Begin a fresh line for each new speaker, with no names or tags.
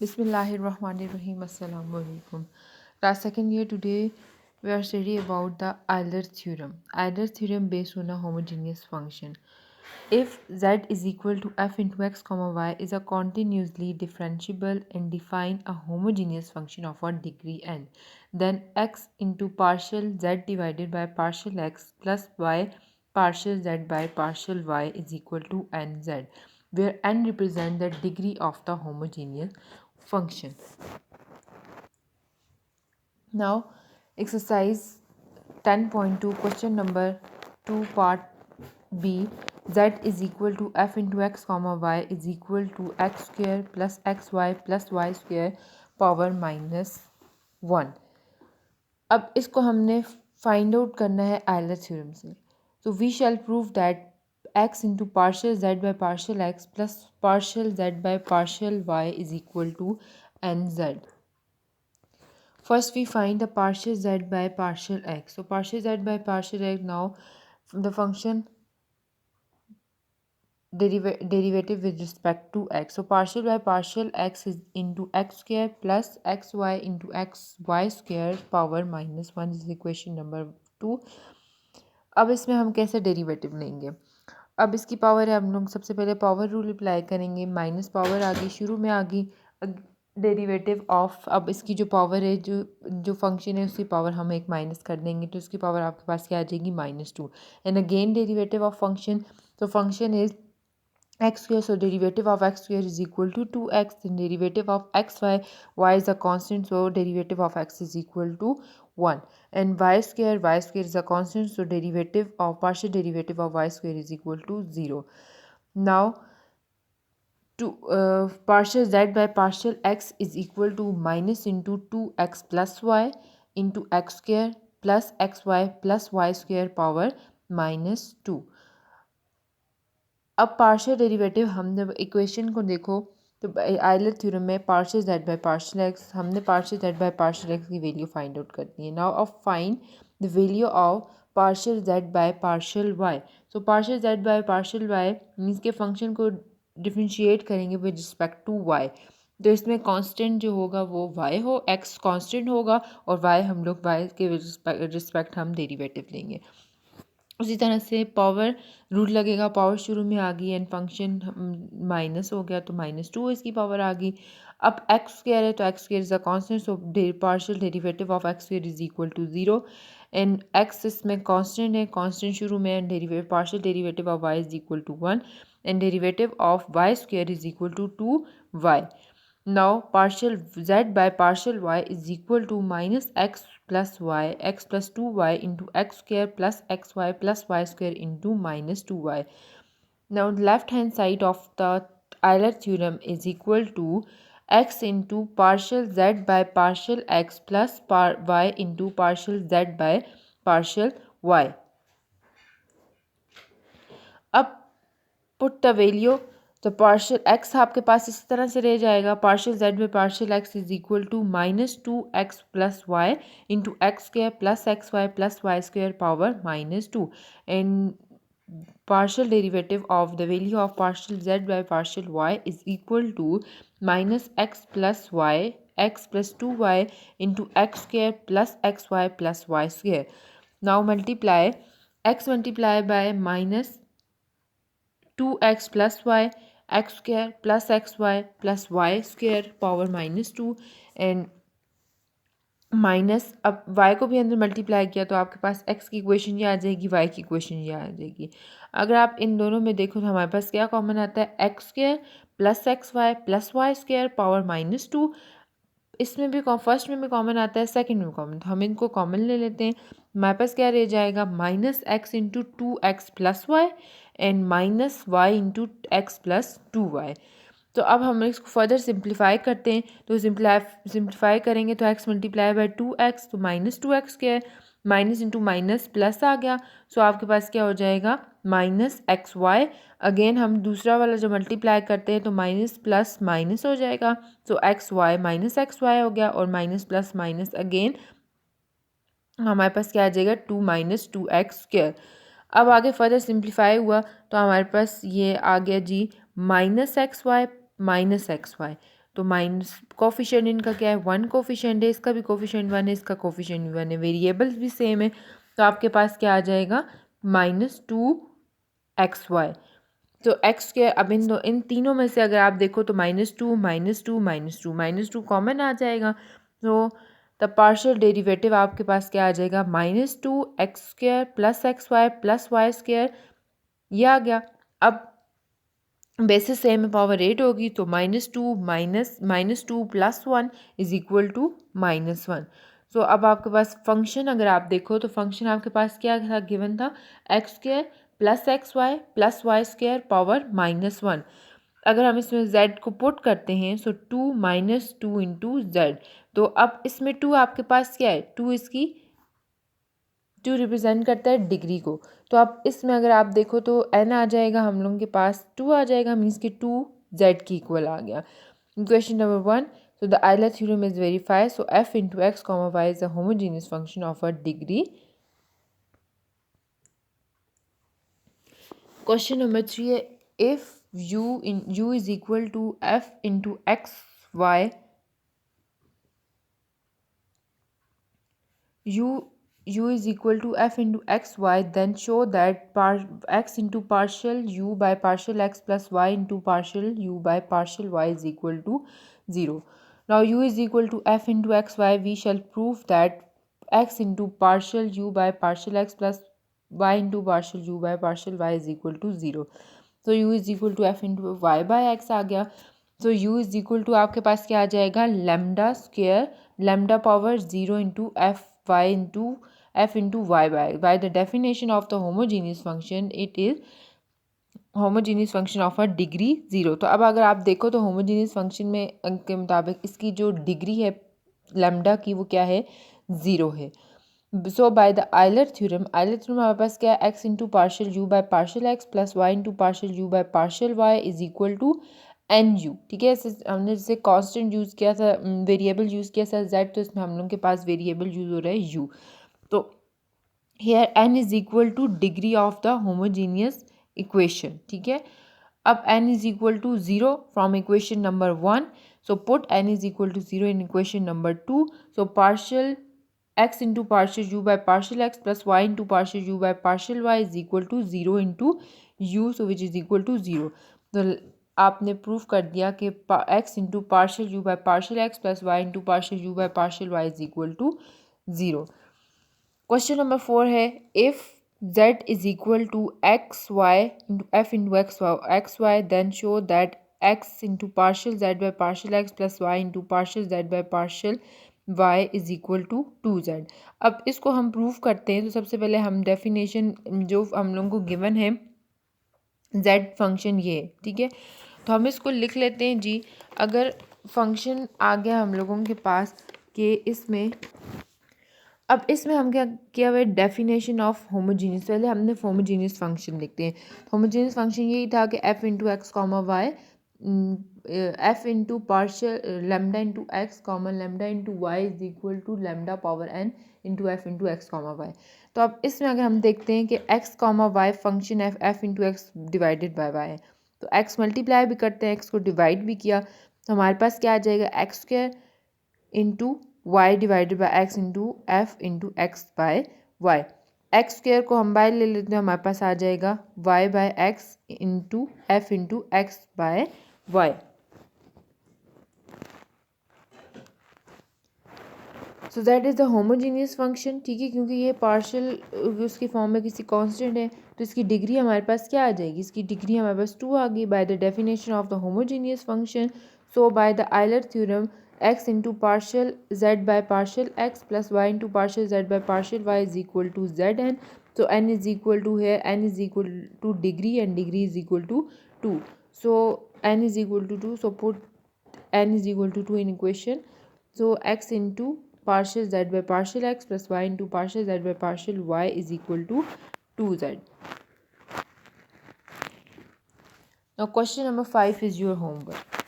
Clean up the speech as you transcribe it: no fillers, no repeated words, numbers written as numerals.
Bismillahirrahmanirrahim. Assalamu alaikum. Class second year, today we are studying about the Euler theorem. Euler theorem based on a homogeneous function. If z is equal to f into x comma y is a continuously differentiable and define a homogeneous function of a degree n, then x into partial z divided by partial x plus y partial z by partial y is equal to nz, where n represents the degree of the homogeneous function. Now, exercise 10.2, question number 2, part B. Z is equal to f into x comma y is equal to x square plus xy plus y square power minus 1. अब इसको हमने find out करना है Euler theorem से. तो we shall prove that x into partial z by partial x plus partial z by partial y is equal to nz. First, we find the partial z by partial x. So, partial z by partial x, now the function derivative with respect to x. So, partial by partial x is into x square plus xy into xy square power minus 1 is equation number 2. अब इसमें हम कैसे derivative लेंगे. अब इसकी power है, हम लोग सबसे पहले पावर रूल अप्लाई करेंगे. माइनस पावर आ गई, शुरू में आ गई डेरिवेटिव ऑफ. अब इसकी जो पावर है, जो फंक्शन है उसकी पावर हम एक माइनस कर देंगे तो इसकी पावर आपके पास क्या आ जाएगी, -2. And again derivative of function, तो function is x square, so derivative of x square is equal to 2x. Then derivative of xy, y is a constant, so derivative of x is equal to 1. And y square is a constant, so partial derivative of y square is equal to 0. Now, partial z by partial x is equal to minus into 2x plus y into x square plus xy plus y square power minus 2. अब partial derivative, हमने equation को देखो तो Euler theorem में partial z by partial x, हमने partial z by partial x की value find out करनी है. नाउ अब find the value of partial z by partial y. So partial z by partial y means के function को differentiate करेंगे with respect to y. तो इसमें constant जो होगा वो y हो, x कांस्टेंट होगा और y हम लोग y के रिस्पेक्ट हम डेरिवेटिव लेंगे. उसी तरह से पावर रूल लगेगा, पावर शुरू में आ गई एंड फंक्शन माइनस हो गया तो -2 इसकी पावर आ गई. अब एक्स स्क्वायर है तो x square is a constant, so partial derivative of x square is equal to 0. And x इसमें कांस्टेंट है, कांस्टेंट शुरू में, and partial derivative of y is equal to 1 and derivative of y square is equal to 2y. Now partial z by partial y is equal to minus x plus y, x plus 2y into x square plus xy plus y square into minus 2y. Now left hand side of the Euler theorem is equal to x into partial z by partial x plus y into partial z by partial y. अब put the value, तो partial x आपके पास इस तरह से रह जाएगा. Partial z में partial x is equal to -2x plus y into x square plus x y plus y square power -2. And partial derivative of the value of partial z by partial y is equal to -x plus y, x plus 2y into x square plus xy plus y square. Now multiply x by minus 2x plus y, x square plus xy plus y square power -2 and minus. अब y को भी अंदर multiply किया तो आपके पास x की equation ये आ जाएगी, y की इक्वेशन ये आ जाएगी. अगर आप इन दोनों में देखो तो हमारे पास क्या कॉमन आता है, x square plus x y plus y square power -2. इसमें भी फर्स्ट में भी कॉमन आता है, सेकंड में कॉमन, तो हम इनको कॉमन ले लेते हैं. हमारे पास क्या रह जाएगा, -x into 2x plus y and -y into x plus 2y. तो अब हम इसको फर्दर सिंप्लीफाई करते हैं, तो सिंप्लीफाई करेंगे तो x मल्टीप्लाई बाय 2x तो -2x क्या है, माइनस इंटू माइनस प्लस आ गया. सो आपके पास क्या हो जाएगा, -xy. अगेन हम दूसरा वाला जो मल्टीप्लाई करते हैं तो माइनस प्लस माइनस हो जाएगा. सो xy -xy हो गया और माइनस प्लस माइनस अगेन हमारे पास क्या आ जाएगा, 2 - 2x स्क्वायर. अब आगे फर्दर सिंप्लीफाई हुआ तो हमारे पास ये आ गया जी -xy -xy. तो माइनस कोफिशिएंट इनका क्या है 1 कोफिशिएंट है, इसका भी कोफिशिएंट 1 है, इसका कोफिशिएंट 1 है, वेरिएबल्स भी सेम है, तो आपके पास क्या आ जाएगा -2xy। तो x के अब इन तीनों में से अगर आप देखो तो -2 -2 -2 -2 कॉमन आ जाएगा, तो द पार्शियल डेरिवेटिव आपके पास क्या आ जाएगा -2x² + xy + y², ये आ गया। अब बेसिस सेम है, पावर 8 होगी, तो -2 -2 + 1 = -1। सो अब आपके पास फंक्शन अगर आप देखो तो फंक्शन आपके पास क्या था, गिवन था x² + xy + y² पावर -1। अगर हम इसमें z को पुट करते हैं सो 2 - 2 × z, तो अब इसमें 2 आपके पास क्या है, 2 रिप्रेजेंट करता है डिग्री को, तो अब इसमें अगर आप देखो तो n आ जाएगा, हम लोगों के पास 2 आ जाएगा, मीन्स कि 2 z की इक्वल आ गया। Question number 1, so the Euler theorem is verified, so f into x comma y is a homogeneous function of a degree. Question number 3 है, if u is equal to f into x y, u is equal to f into x y, then show that x into partial u by partial x plus y into partial u by partial y is equal to 0. Now u is equal to f into x y, we shall prove that x into partial u by partial x plus y into partial u by partial y is equal to 0. So u is equal to f into y by x आ गया, so u is equal to आपके पास क्या आ जाएगा lambda square lambda power 0 into f y into f into y by the definition of the homogeneous function, it is homogeneous function of a degree 0। तो अब अगर आप देखो तो होमोजीनियस फंक्शन में के मुताबिक इसकी जो डिग्री है लैम्डा की वो क्या है 0 है। So by the Euler theorem हमारे पास क्या है x into partial u by partial x plus y into partial u by partial y is equal to n u. ठीक है, हमने जैसे कांस्टेंट यूज़ किया था, वेरिएबल यूज़ किया था z, तो इसमें हम लोग के पास वेरिएबल यूज़ हो रहा है u। तो here n is equal to degree of the homogeneous equation. ठीक है, अब n is equal to 0 from equation number 1, so put n is equal to 0 in equation number 2, so partial x into partial u by partial x plus y into partial u by partial y is equal to 0 into u, so which is equal to 0। तो आपने proof कर दिया कि x into partial u by partial x plus y into partial u by partial y is equal to 0। Question number 4 है, if z is equal to x y into f into x y then show that x into partial z by partial x plus y into partial z by partial y is equal to 2z। अब इसको हम proof करते हैं, तो सबसे पहले हम definition जो हम लोगों को गिवन है z फंक्शन ये, ठीक है, तो हम इसको लिख लेते हैं जी। अगर फंक्शन आ गया हम लोगों के पास कि इसमें अब इसमें हम क्या किया हुआ है डेफिनेशन ऑफ होमोजीनियस, पहले हमने होमोजीनियस फंक्शन लिखते हैं। होमोजीनियस फंक्शन यही था कि f into x comma y f into partial lambda into x comma lambda into y is equal to lambda power n into f into x comma y. तो अब इसमें अगर हम देखते हैं कि x comma y function f into x divided by y है, तो x मल्टीप्लाई भी करते हैं, x को डिवाइड भी किया, तो हमारे पास क्या आ जाएगा x square into y divided by x into f into x by y. X square को हम बाय ले लेते हैं, हमारे पास आ जाएगा y by x into f into x by y. So that is the homogeneous function. ठीक है, क्योंकि ये पार्शियल उसकी फॉर्म में किसी कांस्टेंट है, तो इसकी डिग्री हमारे पास क्या आ जाएगी, इसकी डिग्री हमारे पास 2 आ गई by the definition of the homogeneous function. So by the Euler theorem x into partial z by partial x plus y into partial z by partial y is equal to zn. So n is equal to, here n is equal to degree and degree is equal to 2. So n is equal to 2, so put n is equal to 2 in equation. So x into partial z by partial x plus y into partial z by partial y is equal to 2z. Now question number 5 is your homework.